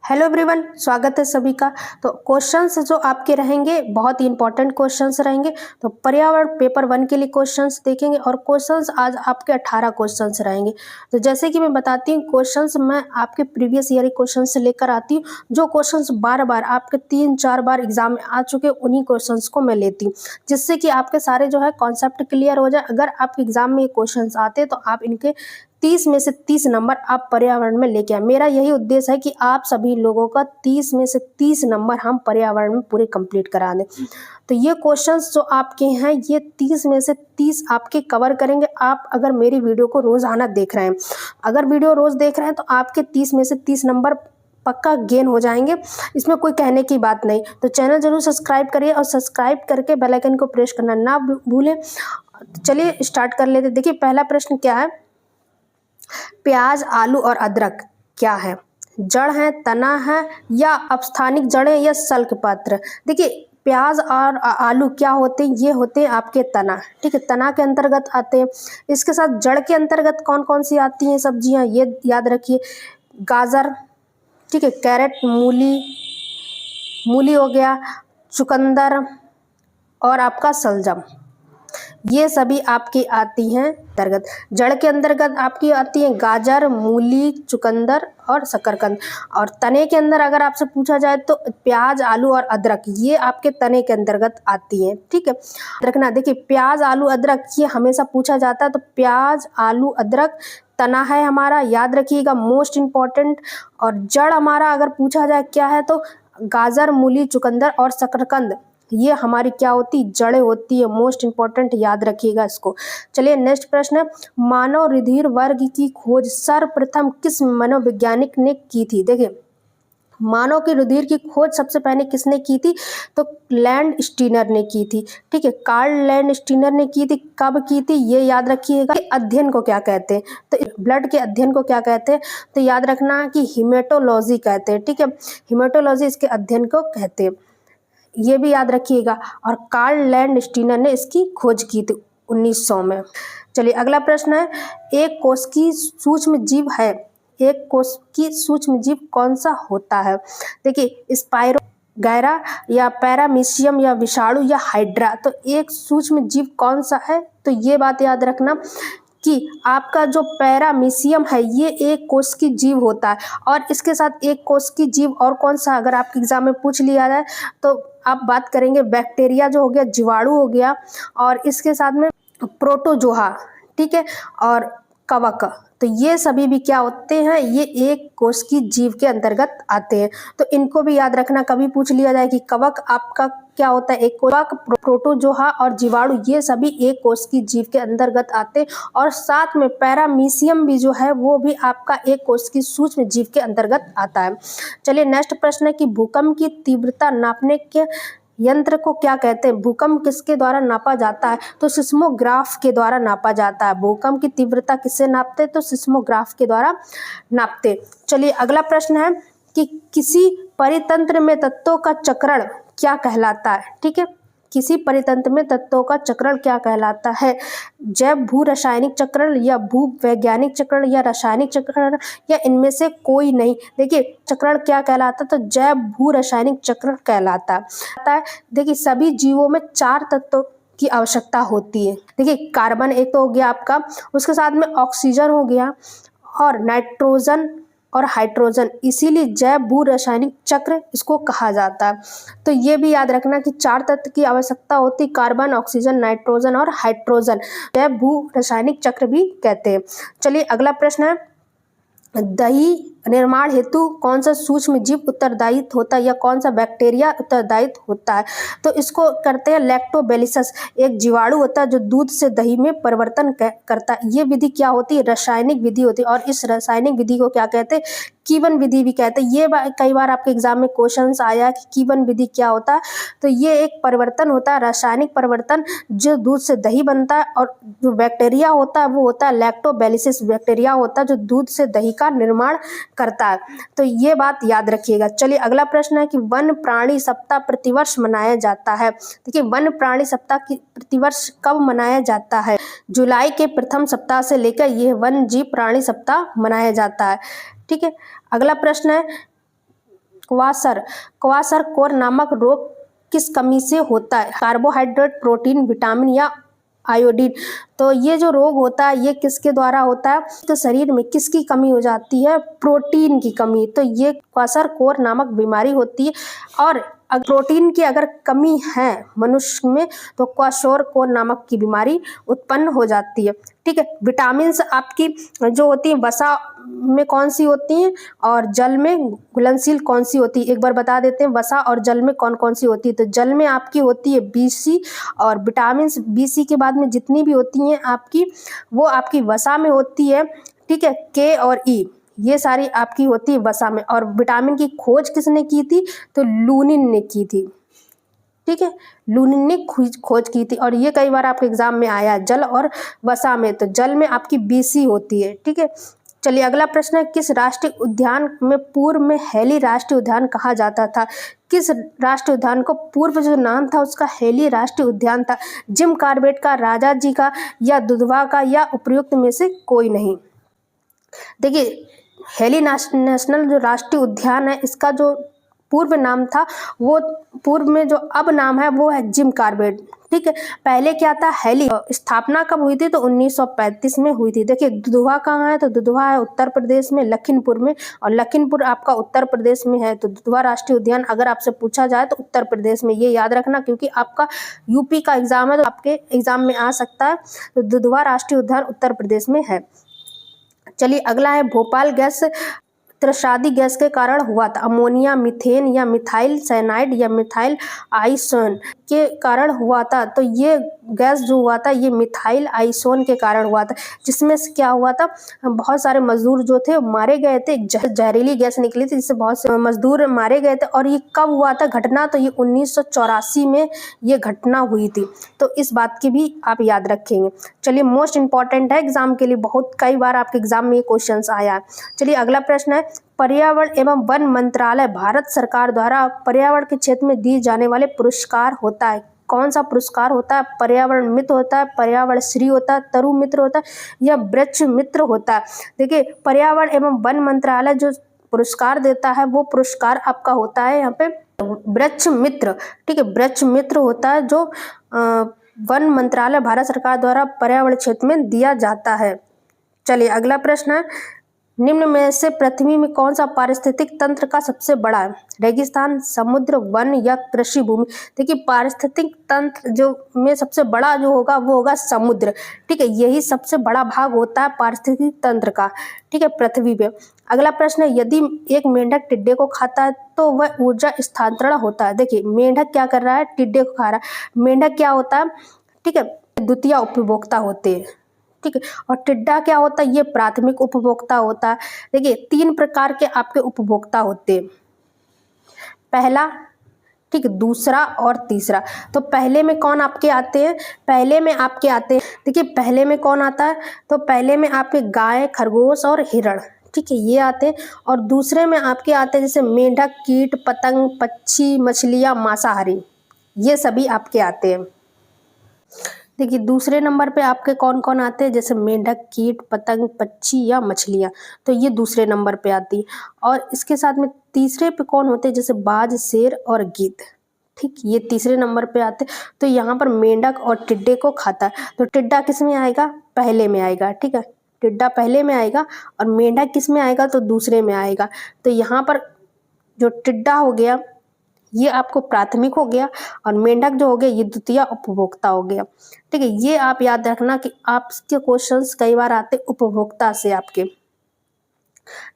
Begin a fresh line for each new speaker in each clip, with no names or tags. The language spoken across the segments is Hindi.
हेलो एवरीवन, स्वागत है सभी का। तो क्वेश्चंस जो आपके रहेंगे बहुत ही इंपॉर्टेंट क्वेश्चंस रहेंगे। तो पर्यावरण पेपर 1 के लिए क्वेश्चंस देखेंगे और क्वेश्चंस आज आपके 18 क्वेश्चंस रहेंगे। तो जैसे कि मैं बताती हूँ, क्वेश्चंस मैं आपके प्रीवियस ईयर क्वेश्चंस लेकर आती हूँ। जो क्वेश्चंस बार बार आपके 3-4 बार एग्जाम में आ चुके उन्हीं क्वेश्चंस को मैं लेती हूँ, जिससे कि आपके सारे जो है कॉन्सेप्ट क्लियर हो जाए। अगर आपके एग्जाम में ये क्वेश्चंस आते हैं तो आप इनके 30 में से 30 नंबर आप पर्यावरण में लेके आए। मेरा यही उद्देश्य है कि आप सभी लोगों का 30 में से 30 नंबर हम पर्यावरण में पूरे कंप्लीट करा दें। तो ये क्वेश्चंस जो आपके हैं ये 30 में से 30 आपके कवर करेंगे। आप अगर मेरी वीडियो को रोजाना देख रहे हैं, अगर वीडियो रोज देख रहे हैं तो आपके 30 में से 30 नंबर पक्का गेन हो जाएंगे। इसमें कोई कहने की बात नहीं। तो चैनल जरूर सब्सक्राइब करिए और सब्सक्राइब करके बेल आइकन को प्रेस करना ना भूलें। चलिए स्टार्ट कर लेते। देखिए पहला प्रश्न क्या है, प्याज, आलू और अदरक क्या है? जड़ है, तना है या अपस्थानिक जड़ें या सल्क पत्र? देखिए प्याज और आलू क्या होते हैं? ये होते हैं आपके तना। ठीक है, तना के अंतर्गत आते हैं। इसके साथ जड़ के अंतर्गत कौन कौन सी आती हैं सब्जियां, ये याद रखिए। गाजर, ठीक है, कैरेट, मूली, मूली हो गया, चुकंदर और आपका सलजम, ये सभी आपकी आती हैं अंतर्गत। जड़ के अंतर्गत आपकी आती हैं गाजर, मूली, चुकंदर और शकरकंद। और तने के अंदर अगर आपसे पूछा जाए तो प्याज, आलू और अदरक, ये आपके तने के अंतर्गत आती हैं। ठीक है, रखना। देखिए प्याज, आलू, अदरक ये हमेशा पूछा जाता है। तो प्याज, आलू, अदरक तना है हमारा, याद रखिएगा, मोस्ट इम्पॉर्टेंट। और जड़ हमारा अगर पूछा जाए क्या है तो गाजर, मूली, चुकंदर और शकरकंद, ये हमारी क्या होती, जड़ें होती है। मोस्ट इंपॉर्टेंट, याद रखिएगा इसको। चलिए नेक्स्ट प्रश्न है, मानव रुधिर वर्ग की खोज सर्वप्रथम किस मनोवैज्ञानिक ने की थी? देखिए मानव के रुधिर की खोज सबसे पहले किसने की थी? तो लैंड स्टीनर ने की थी। ठीक है, कार्ल लैंड स्टीनर ने की थी। कब की थी ये याद रखिएगा। अध्ययन को क्या कहते हैं? तो ब्लड के अध्ययन को क्या कहते हैं? तो याद रखना कि हिमेटोलॉजी कहते हैं। ठीक है, हिमेटोलॉजी इसके अध्ययन को कहते हैं, ये भी याद रखिएगा। और कार्ल लैंड स्टीनर ने इसकी खोज की थी 1900 में। चलिए अगला प्रश्न है, एक कोश की सूक्ष्म जीव है, एक कोश की सूक्ष्म जीव कौन सा होता है? देखिए स्पाइरो गैरा या पैरामीशियम या विषाणु या हाइड्रा। तो एक सूक्ष्म जीव कौन सा है? तो ये बात याद रखना कि आपका जो पैरामीशियम है ये एक कोश की जीव होता है। और इसके साथ एक कोश की जीव और कौन सा अगर आपके एग्जाम में पूछ लिया जाए तो आप बात करेंगे बैक्टीरिया जो हो गया, जीवाणु हो गया, और इसके साथ में प्रोटोजोआ, ठीक है, और कवक। तो ये सभी भी क्या होते हैं, ये एक कोश की जीव के अंतर्गत आते हैं। तो इनको भी याद रखना, कभी पूछ लिया जाए कि कवक आपका क्या होता है, एक कवक, प्रोटोजोआ और जीवाणु, ये सभी एक कोश की जीव के अंतर्गत आते हैं। और साथ में पैरामीशियम भी जो है वो भी आपका एक कोश की सूक्ष्म जीव के अंतर्गत आता है। चलिए नेक्स्ट प्रश्न है कि भूकंप की तीव्रता नापने के यंत्र को क्या कहते हैं? भूकंप किसके द्वारा नापा जाता है? तो सिस्मोग्राफ के द्वारा नापा जाता है। भूकंप की तीव्रता किससे नापते हैं? तो सिस्मोग्राफ के द्वारा नापते। चलिए अगला प्रश्न है कि किसी परितंत्र में तत्वों का चक्रण क्या कहलाता है? ठीक है, किसी परितंत्र में तत्वों का चक्रण क्या कहलाता है? जैव भू रासायनिक चक्रण या भू वैज्ञानिक चक्रण या रासायनिक चक्रण या इनमें से कोई नहीं? देखिए चक्रण क्या कहलाता है? तो जैव भू रासायनिक चक्रण कहलाता है। देखिए सभी जीवों में 4 तत्वों की आवश्यकता होती है। देखिए कार्बन एक तो हो गया आपका, उसके साथ में ऑक्सीजन हो गया और नाइट्रोजन और हाइड्रोजन, इसीलिए जैव भू रासायनिक चक्र इसको कहा जाता है। तो ये भी याद रखना कि 4 तत्व की आवश्यकता होती, कार्बन, ऑक्सीजन, नाइट्रोजन और हाइड्रोजन, जैव भू रासायनिक चक्र भी कहते हैं। चलिए अगला प्रश्न है, दही निर्माण हेतु कौन सा सूक्ष्म जीव उत्तरदायी होता है या कौन सा बैक्टीरिया उत्तरदायी होता है? तो इसको करते हैं लैक्टोबैसिलस, एक जीवाणु होता है जो दूध से दही में परिवर्तन करता है। ये विधि क्या होती है? रासायनिक विधि होती है। और इस रासायनिक विधि को क्या कहते हैं? कीवन विधि भी कहते हैं। ये कई बार आपके एग्जाम में क्वेश्चंस आया कि कीवन विधि क्या होता है? तो ये एक परिवर्तन होता है, रासायनिक परिवर्तन, जो दूध से दही बनता है। और जो बैक्टीरिया होता है वो होता है लैक्टोबैसिलस बैक्टीरिया होता है जो दूध से दही का निर्माण करता है। तो ये बात याद रखिएगा। चलिए अगला प्रश्न है कि वन प्राणी सप्ताह प्रतिवर्ष मनाया जाता है। देखिए वन प्राणी सप्ताह की प्रतिवर्ष कब मनाया जाता है? जुलाई के प्रथम सप्ताह से लेकर यह वन जीव प्राणी सप्ताह मनाया जाता है। ठीक है, अगला प्रश्न है क्वाशरकोर नामक रोग किस कमी से होता है? कार्बोहाइड्रेट, प्रोटीन, विटामिन या आयोडीन। तो ये जो रोग होता है ये किसके द्वारा होता है? तो शरीर में किसकी कमी हो जाती है? प्रोटीन की कमी। तो ये क्वाशरकोर नामक बीमारी होती है। और प्रोटीन की अगर कमी है मनुष्य में तो क्वाशरकोर नामक की बीमारी उत्पन्न हो जाती है। ठीक है। विटामिन्स आपकी जो होती है वसा में कौन सी होती हैं और जल में घुलनशील कौन सी होती है? एक बार बता देते हैं वसा और जल में कौन कौन सी होती है। तो जल में आपकी होती है BC, और विटामिन BC के बाद में जितनी भी होती हैं आपकी वो आपकी वसा में होती है। ठीक है। K और E ये सारी आपकी होती है वसा में। और विटामिन की खोज किसने की थी? तो लूनिन ने की थी। ठीक है। लूनिन ने खोज की थी। और ये कई बार आपके एग्जाम में आया जल और वसा में। तो जल में आपकी BC होती है। ठीक है। चलिए अगला प्रश्न है, किस राष्ट्रीय उद्यान में पूर्व में हेली राष्ट्रीय उद्यान कहा जाता था? किस राष्ट्रीय उद्यान को पूर्व जो नाम था उसका हेली राष्ट्रीय उद्यान था? जिम कॉर्बेट का, राजा जी का, या दुधवा का, या उपयुक्त में से कोई नहीं? देखिए हेली नेशनल जो राष्ट्रीय उद्यान है इसका जो पूर्व नाम था वो पूर्व में जो अब नाम है वो है जिम कॉर्बेट। ठीक है। पहले क्या था? हेली। स्थापना कब हुई थी? तो 1935 में हुई थी। देखिए दुधवा कहाँ है? तो दुधवा है उत्तर प्रदेश में, लखीमपुर में। और लखीमपुर आपका उत्तर प्रदेश में है। तो दुधवा राष्ट्रीय उद्यान अगर आपसे पूछा जाए तो उत्तर प्रदेश में, ये याद रखना क्योंकि आपका यूपी का एग्जाम है तो आपके एग्जाम में आ सकता है। तो दुधवा राष्ट्रीय उद्यान उत्तर प्रदेश में है। चलिए अगला है, भोपाल गैस त्रस्रादी गैस के कारण हुआ था? अमोनिया, मीथेन, या मिथाइल साइनाइड, या मिथाइल आइसोन के कारण हुआ था? तो ये गैस जो हुआ था ये मिथाइल आइसोन के कारण हुआ था। जिसमें से क्या हुआ था? बहुत सारे मजदूर जो थे मारे गए थे। जहरीली गैस निकली थी जिससे बहुत से मजदूर मारे गए थे। और ये कब हुआ था घटना? तो ये 1984 में ये घटना हुई थी। तो इस बात की भी आप याद रखेंगे। चलिए मोस्ट इंपॉर्टेंट है एग्जाम के लिए, बहुत कई बार आपके एग्जाम में ये क्वेश्चन आया है। चलिए अगला प्रश्न है, पर्यावरण एवं वन मंत्रालय भारत सरकार द्वारा पर्यावरण के क्षेत्र में दिए जाने वाले पुरस्कार होता है? कौन सा पुरस्कार होता है? पर्यावरण मित्र होता है, पर्यावरण श्री होता है, तरु मित्र होता है, या वृक्ष मित्र होता है? देखिए पर्यावरण एवं वन मंत्रालय जो पुरस्कार देता है वो पुरस्कार आपका होता है यहाँ पे वृक्ष मित्र। ठीक है। वृक्ष मित्र होता है जो वन मंत्रालय भारत सरकार द्वारा पर्यावरण क्षेत्र में दिया जाता है। चलिए अगला प्रश्न है, निम्न में से पृथ्वी में कौन सा पारिस्थितिक तंत्र का सबसे बड़ा है? रेगिस्तान, समुद्र, वन, या कृषि भूमि? देखिए पारिस्थितिक तंत्र जो में सबसे बड़ा जो होगा वो होगा समुद्र। ठीक है। यही सबसे बड़ा भाग होता है पारिस्थितिक तंत्र का। ठीक है। पृथ्वी पे। अगला प्रश्न है, यदि एक मेंढक टिड्डे को खाता है तो वह ऊर्जा स्थानांतरण होता है? देखिए मेंढक क्या कर रहा है? टिड्डे को खा रहा है। मेंढक क्या होता है? ठीक है। द्वितीय उपभोक्ता होते हैं। ठीक है। और टिड्डा क्या होता है? ये प्राथमिक उपभोक्ता होता है। देखिए 3 प्रकार के आपके उपभोक्ता होते हैं, पहला, ठीक है, दूसरा और तीसरा। तो पहले में कौन आपके आते हैं? पहले में आपके आते हैं, देखिए पहले में कौन आता है? तो पहले में आपके गाय, खरगोश और हिरण। ठीक है, ये आते हैं। और दूसरे में आपके आते हैं जैसे मेंढक, कीट, पतंग, पक्षी, मछलियाँ, मांसाहारी, ये सभी आपके आते हैं। देखिए दूसरे नंबर पे आपके कौन कौन आते हैं? जैसे मेंढक, कीट, पतंग, पक्षी या मछलियाँ, तो ये दूसरे नंबर पे आती है। और इसके साथ में तीसरे पे कौन होते हैं? जैसे बाज, शेर और गिद्ध। ठीक, ये तीसरे नंबर पे आते हैं। तो यहाँ पर मेंढक और टिड्डे को खाता है। तो टिड्डा किस में आएगा? पहले में आएगा। ठीक है, टिड्डा पहले में आएगा। और मेंढक किस में आएगा? तो दूसरे में आएगा। तो यहाँ पर जो टिड्डा हो गया ये आपको प्राथमिक हो गया, और मेंढक जो हो गया ये द्वितीय उपभोक्ता हो गया। ठीक है, ये आप याद रखना कि आपके क्वेश्चंस कई बार आते उपभोक्ता से आपके।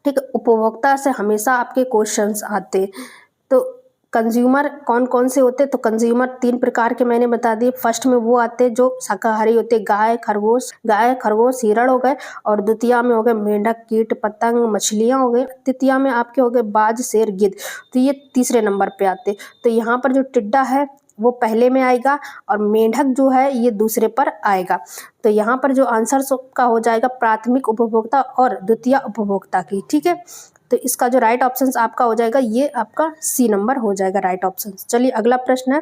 ठीक है, उपभोक्ता से हमेशा आपके क्वेश्चंस आते। तो कंज्यूमर कौन कौन से होते? तो कंज्यूमर 3 प्रकार के मैंने बता दिए। फर्स्ट में वो आते जो शाकाहारी होते, गाय, खरगोश, हिरण हो गए। और द्वितीय में हो गए मेंढक, कीट, पतंग, मछलियाँ हो गए। तृतीय में आपके हो गए बाज, शेर, गिद्ध। तो ये तीसरे नंबर पे आते। तो यहाँ पर जो टिड्डा है वो पहले में आएगा, और मेंढक जो है ये दूसरे पर आएगा। तो यहाँ पर जो आंसर का हो जाएगा प्राथमिक उपभोक्ता और द्वितीय उपभोक्ता की। ठीक है, तो इसका जो राइट ऑप्शन आपका हो जाएगा ये आपका सी नंबर हो जाएगा राइट ऑप्शन। चलिए अगला प्रश्न है,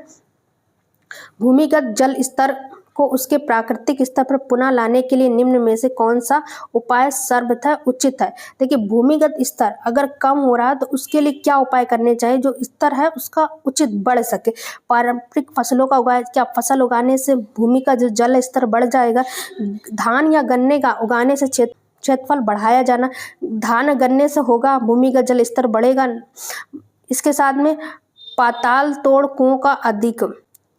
भूमिगत जल स्तर को उसके प्राकृतिक स्तर पर पुनः लाने के लिए निम्न में से कौन सा उपाय सर्वथा उचित है। देखिए भूमिगत स्तर अगर कम हो रहा है तो उसके लिए क्या उपाय करने चाहिए, जो स्तर है उसका उचित बढ़ सके। पारंपरिक फसलों का क्या फसल उगाने से भूमि का जो जल स्तर बढ़ जाएगा। धान या गन्ने का उगाने से क्षेत्रफल बढ़ाया जाना, धान गन्ने से होगा, भूमि का जल स्तर बढ़ेगा। इसके साथ में पाताल तोड़ कुओं का अधिक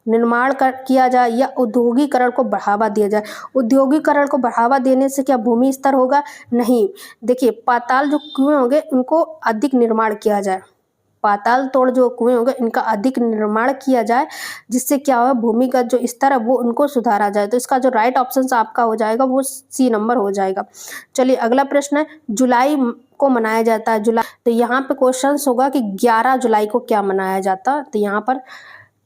निर्माण किया जाए या औद्योगिकरण को बढ़ावा दिया जाए। औद्योगिकरण को बढ़ावा देने से क्या भूमि स्तर होगा? नहीं। देखिए पाताल जो कुएं होंगे उनको अधिक निर्माण किया जाए, पाताल तोड़ जो कुएं होंगे इनका अधिक निर्माण किया जाए, जिससे क्या होगा भूमि का जो स्तर है वो उनको सुधारा जाए। तो इसका जो राइट ऑप्शन आपका हो जाएगा वो सी नंबर हो जाएगा। चलिए अगला प्रश्न है, जुलाई को मनाया जाता है जुलाई, तो यहाँ पे क्वेश्चन होगा कि 11 जुलाई को क्या मनाया जाता है। तो यहाँ पर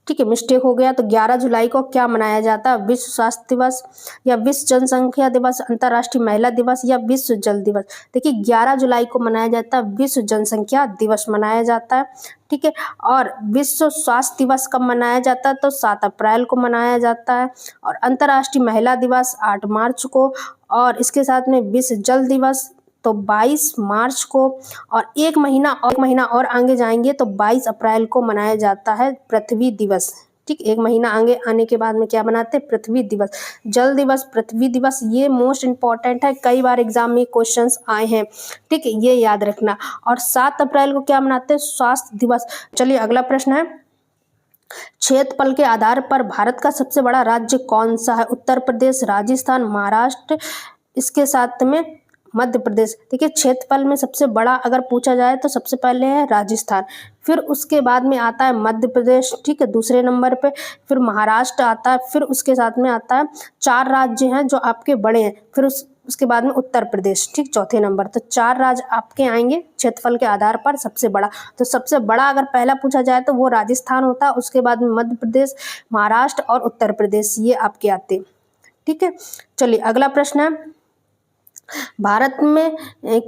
ठीक है मिस्टेक हो गया। तो 11 जुलाई को क्या मनाया जाता है? विश्व स्वास्थ्य दिवस या विश्व जनसंख्या दिवस, अंतर्राष्ट्रीय महिला दिवस या विश्व जल दिवस। देखिए 11 जुलाई को मनाया जाता है विश्व जनसंख्या दिवस मनाया जाता है, ठीक है। और विश्व स्वास्थ्य दिवस कब मनाया जाता है? तो 7 अप्रैल को मनाया जाता है। और अंतर्राष्ट्रीय महिला दिवस 8 मार्च को, और इसके साथ में विश्व जल दिवस तो 22 मार्च को, और एक महीना और आगे जाएंगे तो 22 अप्रैल को मनाया जाता है पृथ्वी दिवस, ठीक। एक महीना आगे आने के बाद में क्या बनाते हैं? पृथ्वी दिवस। जल दिवस, पृथ्वी दिवस, ये मोस्ट इंपॉर्टेंट है, कई बार एग्जाम में क्वेश्चंस आए हैं, ठीक है, ये याद रखना। और 7 अप्रैल को क्या मनाते हैं? स्वास्थ्य दिवस। चलिए अगला प्रश्न है, क्षेत्रफल के आधार पर भारत का सबसे बड़ा राज्य कौन सा है? उत्तर प्रदेश, राजस्थान, महाराष्ट्र, इसके साथ में मध्य प्रदेश। देखिए क्षेत्रफल में सबसे बड़ा अगर पूछा जाए तो सबसे पहले है राजस्थान, फिर उसके बाद में आता है मध्य प्रदेश, ठीक है, दूसरे नंबर पे, फिर महाराष्ट्र आता है, फिर उसके साथ में आता है 4 राज्य हैं जो आपके बड़े हैं, फिर उसके बाद में उत्तर प्रदेश, ठीक, चौथे नंबर। तो 4 राज्य आपके आएंगे क्षेत्रफल के आधार पर सबसे बड़ा। तो सबसे बड़ा अगर पहला पूछा जाए तो वो राजस्थान होता है, उसके बाद में मध्य प्रदेश, महाराष्ट्र और उत्तर प्रदेश, ये आपके आते, ठीक है। चलिए अगला प्रश्न है, भारत में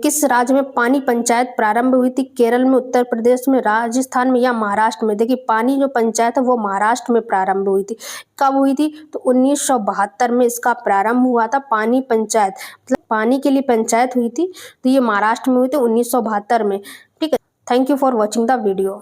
किस राज्य में पानी पंचायत प्रारंभ हुई थी? केरल में, उत्तर प्रदेश में, राजस्थान में या महाराष्ट्र में? देखिए पानी जो पंचायत है वो महाराष्ट्र में प्रारंभ हुई थी। कब हुई थी? तो 1972 में इसका प्रारंभ हुआ था। पानी पंचायत मतलब पानी के लिए पंचायत हुई थी, तो ये महाराष्ट्र में हुई थी 1972 में, ठीक है। Thank you for watching the video.